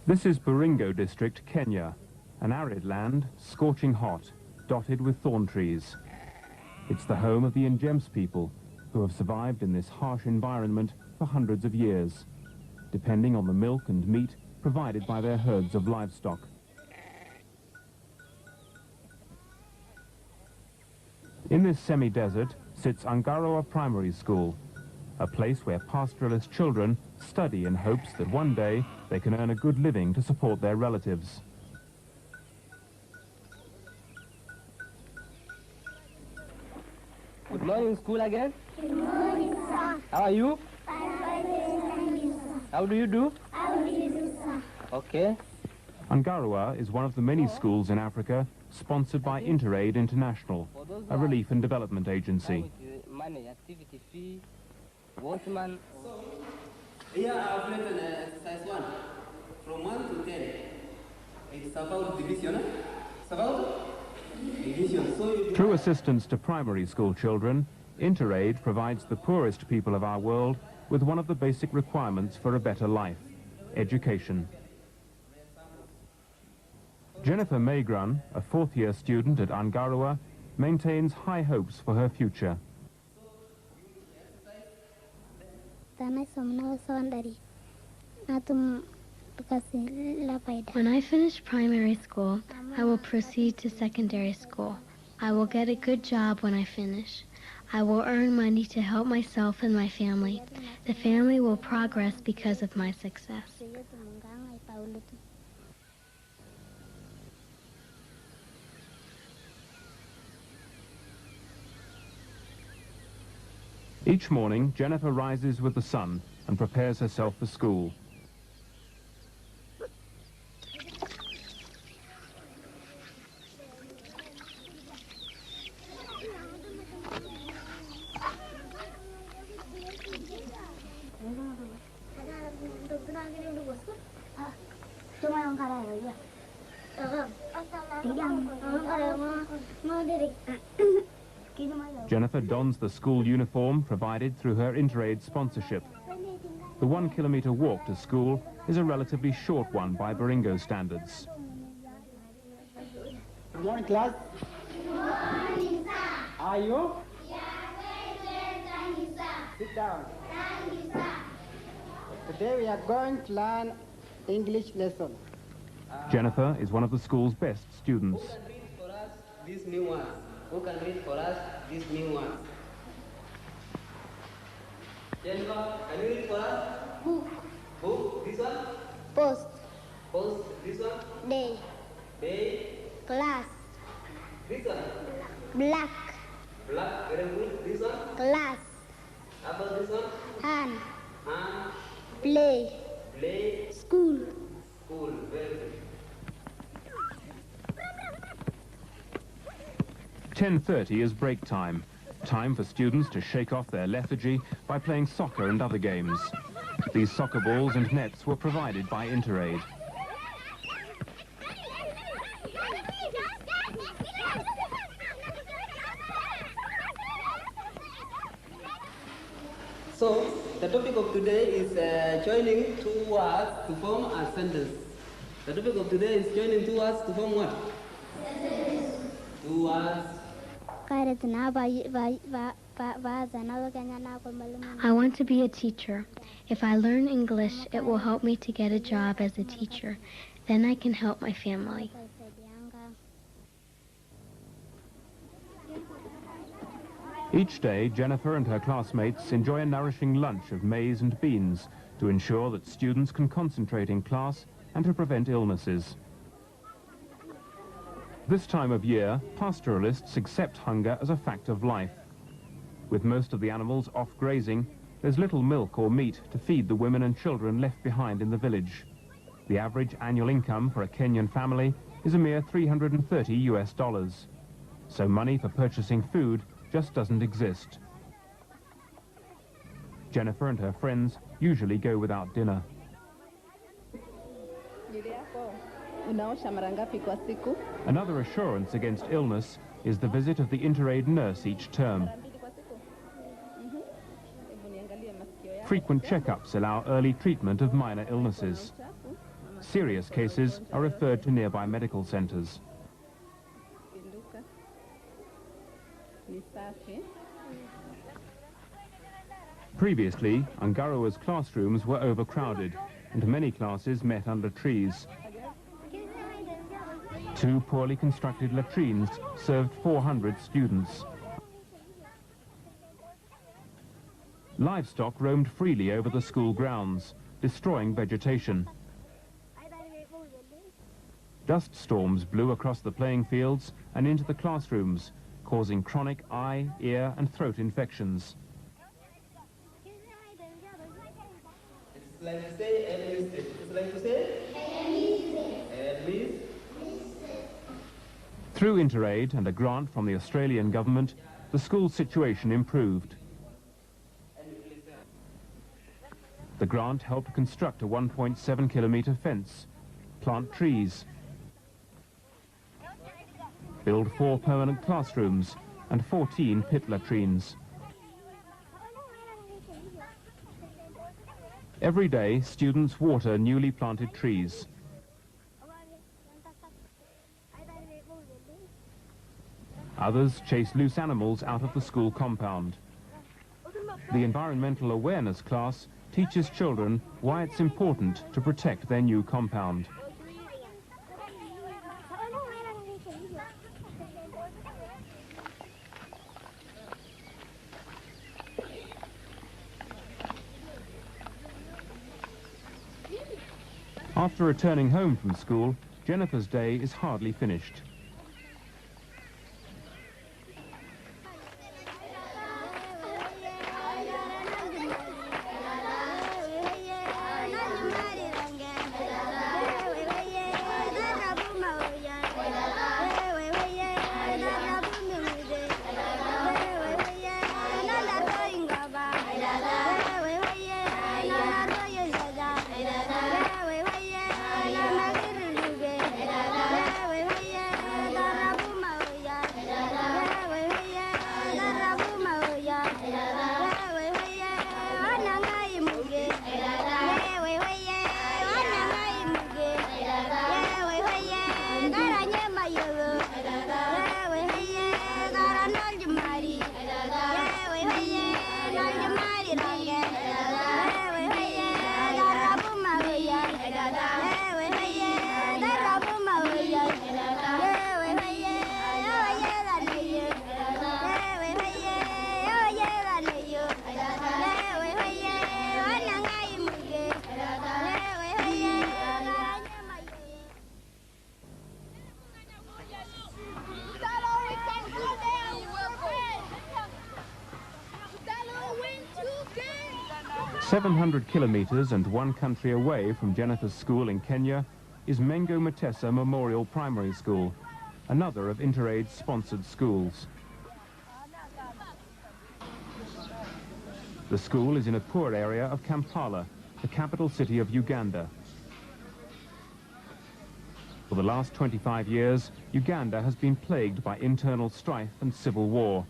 This is Baringo District, Kenya, an arid land, scorching hot, dotted with thorn trees. It's the home of the Ingems people, who have survived in this harsh environment for hundreds of years, depending on the milk and meat provided by their herds of livestock. In this semi-desert sits Angaroa Primary School, a place where pastoralist children study in hopes that one day they can earn a good living to support their relatives. Good morning, school again. Good morning, sir. How are you? How do you do? How do you do, sir? Okay. Angaroa is one of the many schools in Africa sponsored by Interaid International, a relief and development agency. Manage activity fee, watchman. Here I've written exercise 1, from 1 to 10. It's about division. It's about division. So Through assistance to primary school children, Interaid provides the poorest people of our world with one of the basic requirements for a better life: education. Jennifer Maygran, a fourth-year student at Angaroa, maintains high hopes for her future. When I finish primary school, I will proceed to secondary school. I will get a good job when I finish. I will earn money to help myself and my family. The family will progress because of my success. Each morning, Jennifer rises with the sun and prepares herself for school. Jennifer dons the school uniform provided through her Interaid sponsorship. The 1 kilometer walk to school is a relatively short one by Baringo standards. Good morning, class. Good morning, sir. How are you? Yeah, very good. Thank you, sir. Sit down. Thank you, sir. Today we are going to learn English lesson. Jennifer is one of the school's best students. who can read for us these new ones? Who can read for us these new ones? Jennifer, can you read for us? Book. Book, this one? Post. Post, this one? Day. Day, Class. this one? Black. Black, very good. This one? Class. How about this one? Hand. Hand, Play. play, School. school, very good. 10:30 is break time. Time for students to shake off their lethargy by playing soccer and other games. These soccer balls and nets were provided by Interaid. So, the topic of today is joining two words to form a sentence. The topic of today is joining two words to form what? Two words. I want to be a teacher. If I learn English, it will help me to get a job as a teacher. Then I can help my family. Each day, Jennifer and her classmates enjoy a nourishing lunch of maize and beans to ensure that students can concentrate in class and to prevent illnesses. This time of year, pastoralists accept hunger as a fact of life. With most of the animals off grazing, there's little milk or meat to feed the women and children left behind in the village. The average annual income for a Kenyan family is a mere $330 US. So money for purchasing food just doesn't exist. Jennifer and her friends usually go without dinner. Another assurance against illness is the visit of the Interaid nurse each term. Frequent checkups allow early treatment of minor illnesses. Serious cases are referred to nearby medical centres. Previously, Angaroa's classrooms were overcrowded, and many classes met under trees. 2 poorly constructed latrines served 400 students. Livestock roamed freely over the school grounds, destroying vegetation. Dust storms blew across the playing fields and into the classrooms, causing chronic eye, ear and throat infections. It's like to say, it's like to say, Through Interaid and a grant from the Australian government, the school's situation improved. The grant helped construct a 1.7-kilometre fence, plant trees, build 4 permanent classrooms and 14 pit latrines. Every day, students water newly planted trees. Others chase loose animals out of the school compound. The environmental awareness class teaches children why it's important to protect their new compound. After returning home from school, Jennifer's day is hardly finished. "700 kilometres and 1 country away from Jennifer's school in Kenya is Mengo Matesa Memorial Primary School, another of Interaid's sponsored schools. The school is in a poor area of Kampala, the capital city of Uganda. For the last 25 years, Uganda has been plagued by internal strife and civil war.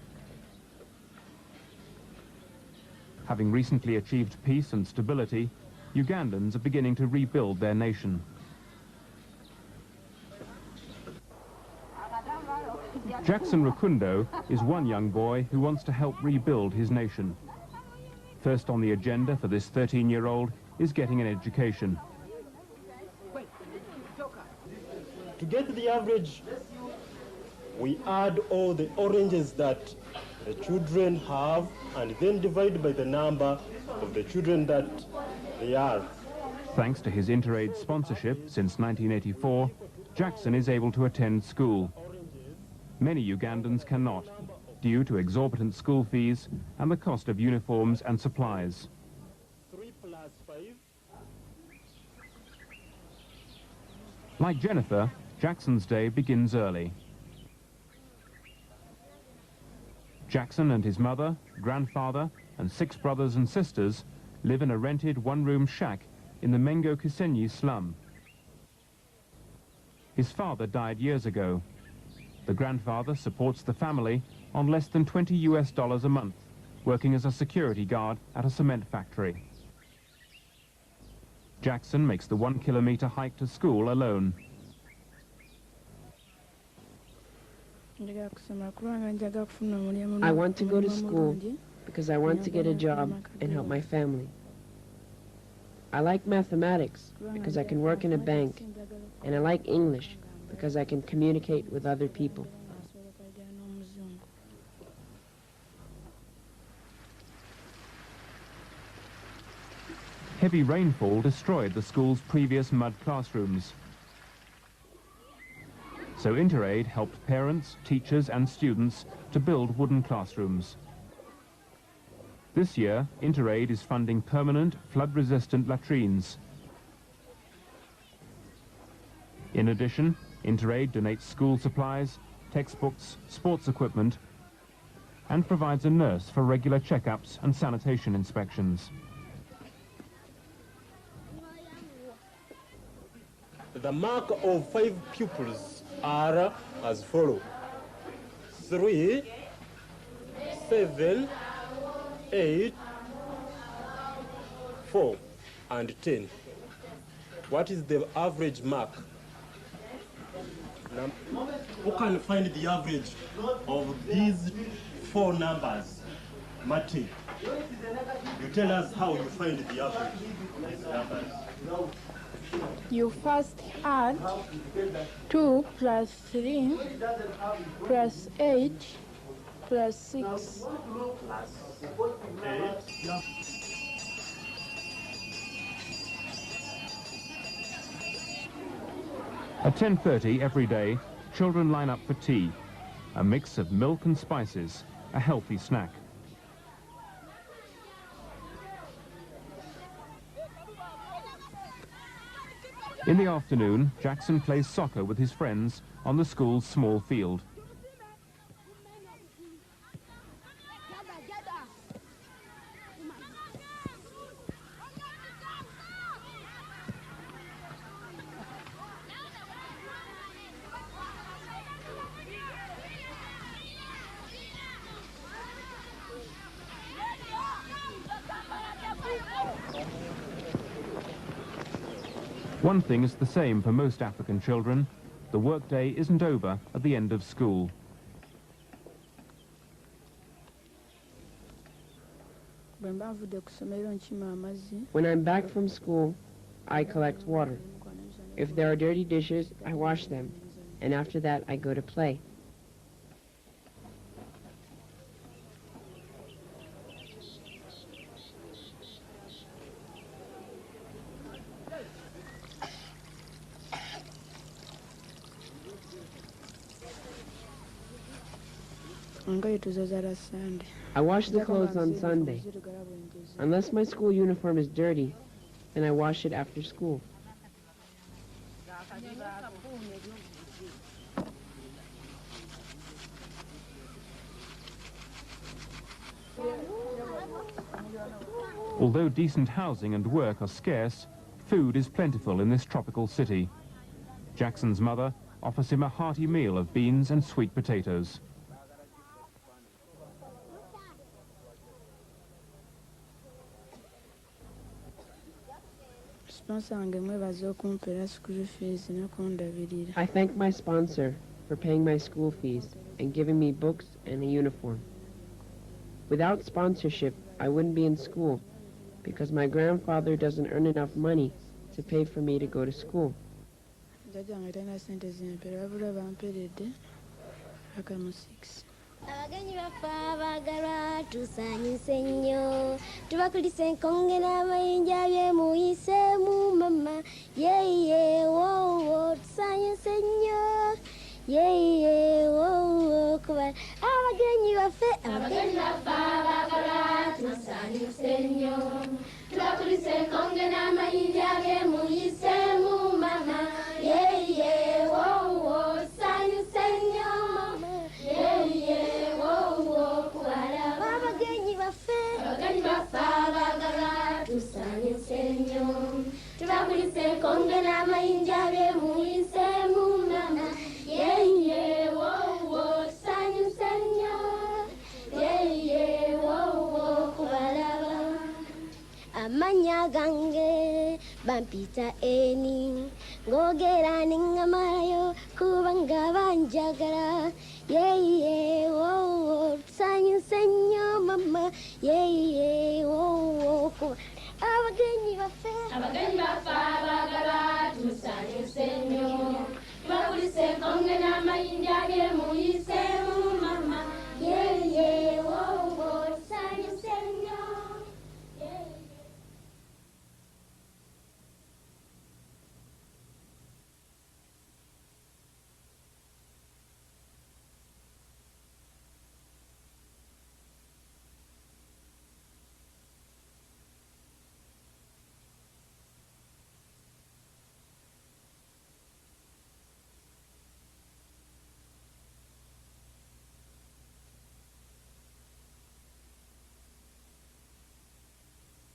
Having recently achieved peace and stability, Ugandans are beginning to rebuild their nation. Jackson Rukundo is one young boy who wants to help rebuild his nation. First on the agenda for this 13-year-old is getting an education. To get the average, we add all the oranges that the children have and then divide by the number of the children that they are. Thanks to his Interaid sponsorship since 1984, Jackson is able to attend school. Many Ugandans cannot, due to exorbitant school fees and the cost of uniforms and supplies. 3 plus 5. Like Jennifer, Jackson's day begins early. Jackson and his mother, grandfather, and 6 brothers and sisters live in a rented one-room shack in the Mengo Kisenyi slum. His father died years ago. The grandfather supports the family on less than $20 a month, working as a security guard at a cement factory. Jackson makes the 1-kilometer hike to school alone. I want to go to school because I want to get a job and help my family. I like mathematics because I can work in a bank, and I like English because I can communicate with other people. Heavy rainfall destroyed the school's previous mud classrooms. So Interaid helped parents, teachers and students to build wooden classrooms. This year, Interaid is funding permanent, flood-resistant latrines. In addition, Interaid donates school supplies, textbooks, sports equipment, and provides a nurse for regular checkups and sanitation inspections. The mark of 5 pupils are as follows: 3, 7, 8, 4, and 10. What is the average mark? Now, who can find the average of these 4 numbers? Mati, you tell us how you find the average of these numbers. You first add 2 plus 3 plus 8 plus 6. At 10:30 every day, children line up for tea, a mix of milk and spices, a healthy snack. In the afternoon, Jackson plays soccer with his friends on the school's small field. One thing is the same for most African children. The workday isn't over at the end of school. When I'm back from school, I collect water. If there are dirty dishes, I wash them, and after that I go to play. I wash the clothes on Sunday. Unless my school uniform is dirty, then I wash it after school. Although decent housing and work are scarce, food is plentiful in this tropical city. Jackson's mother offers him a hearty meal of beans and sweet potatoes. I thank my sponsor for paying my school fees and giving me books and a uniform. Without sponsorship, I wouldn't be in school because my grandfather doesn't earn enough money to pay for me to go to school. Abagenyi baffe abaagalwa tusanyuse nnyo tubakulisa enkonge n'amayinja byemuyiseemu mama yeye wowo tusanyuse nnyo yeye wowo kuba abagenyi baffe abaagalwa tusanyuse nnyo tubakulisa enkonge n'amayinja byemuyiseemu mama yeye wowo tusanyuse nnyo mama yeye wowo kuba kongena mainjabe muisemu mama. Yeah, yeah, whoa, whoa, sanyu senyo. Yeah, yeah, whoa, whoa, kubalaba. Amanya gange, bampita eni. Ngogera ningamayo, kubanga banjagara. Yeah, yeah, whoa, whoa, sanyu senyo mama. Yeah, yeah, whoa, whoa, kubalaba. Abagenyi bafe